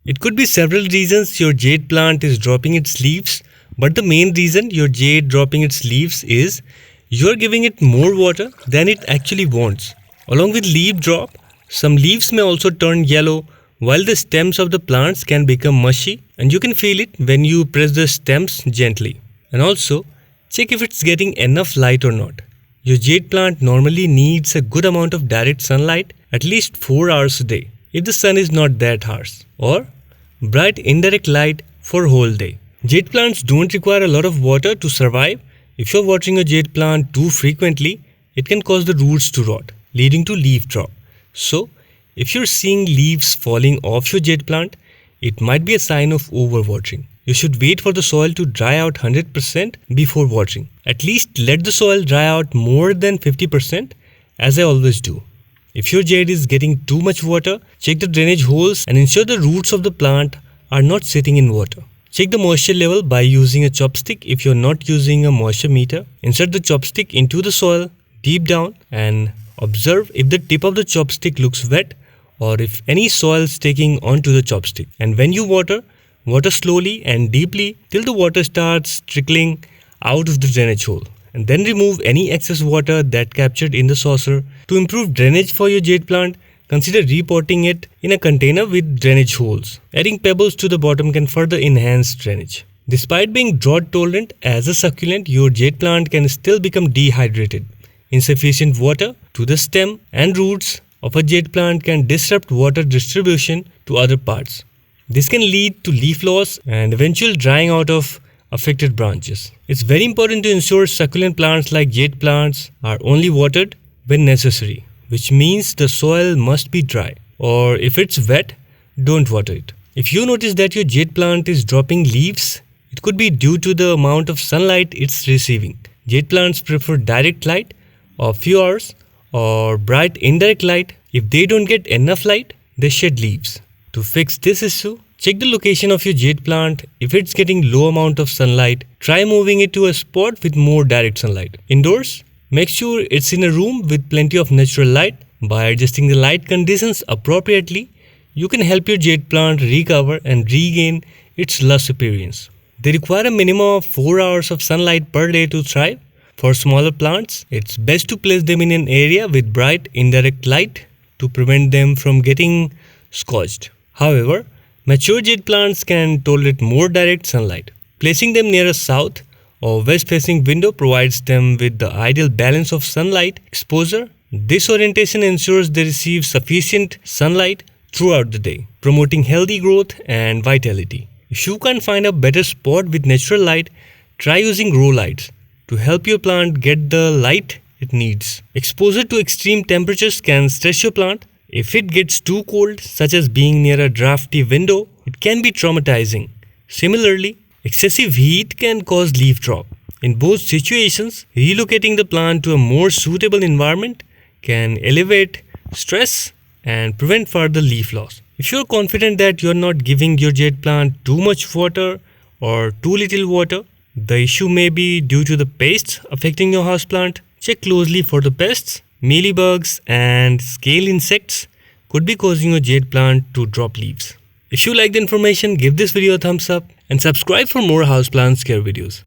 It could be several reasons your jade plant is dropping its leaves, but the main reason your jade dropping its leaves is you're giving it more water than it actually wants. Along with leaf drop, some leaves may also turn yellow, while the stems of the plants can become mushy, and you can feel it when you press the stems gently. And also, check if it's getting enough light or not. Your jade plant normally needs a good amount of direct sunlight, at least 4 hours a day, if the sun is not that harsh, or bright indirect light for whole day. Jade plants don't require a lot of water to survive. If you're watering a jade plant too frequently, it can cause the roots to rot, leading to leaf drop. So, if you're seeing leaves falling off your jade plant, it might be a sign of overwatering. You should wait for the soil to dry out 100% before watering. At least let the soil dry out more than 50%, as I always do. If your jade is getting too much water, check the drainage holes and ensure the roots of the plant are not sitting in water. Check the moisture level by using a chopstick if you're not using a moisture meter. Insert the chopstick into the soil deep down and observe if the tip of the chopstick looks wet or if any soil is sticking onto the chopstick. And when you water, water slowly and deeply till the water starts trickling out of the drainage hole. And then remove any excess water that captured in the saucer. To improve drainage for your jade plant, consider repotting it in a container with drainage holes. Adding pebbles to the bottom can further enhance drainage. Despite being drought tolerant as a succulent, your jade plant can still become dehydrated. Insufficient water to the stem and roots of a jade plant can disrupt water distribution to other parts. This can lead to leaf loss and eventual drying out of affected branches. It's very important to ensure succulent plants like jade plants are only watered when necessary, which means the soil must be dry, or if it's wet, don't water it. If you notice that your jade plant is dropping leaves, it could be due to the amount of sunlight it's receiving. Jade plants prefer direct light of few hours or bright indirect light. If they don't get enough light, they shed leaves. To fix this issue, check the location of your jade plant. If it's getting low amount of sunlight, try moving it to a spot with more direct sunlight. Indoors, make sure it's in a room with plenty of natural light. By adjusting the light conditions appropriately, you can help your jade plant recover and regain its lush appearance. They require a minimum of 4 hours of sunlight per day to thrive. For smaller plants, it's best to place them in an area with bright indirect light to prevent them from getting scorched. However, mature jade plants can tolerate more direct sunlight. Placing them near a south or west facing window provides them with the ideal balance of sunlight exposure. This orientation ensures they receive sufficient sunlight throughout the day, promoting healthy growth and vitality. If you can't find a better spot with natural light, try using grow lights to help your plant get the light it needs. Exposure to extreme temperatures can stress your plant. If it gets too cold, such as being near a drafty window, it can be traumatizing. Similarly, excessive heat can cause leaf drop. In both situations, relocating the plant to a more suitable environment can elevate stress and prevent further leaf loss. If you're confident that you're not giving your jade plant too much water or too little water, the issue may be due to the pests affecting your houseplant. Check closely for the pests. Mealybugs and scale insects could be causing your jade plant to drop leaves. If you like the information, give this video a thumbs up and subscribe for more houseplant care videos.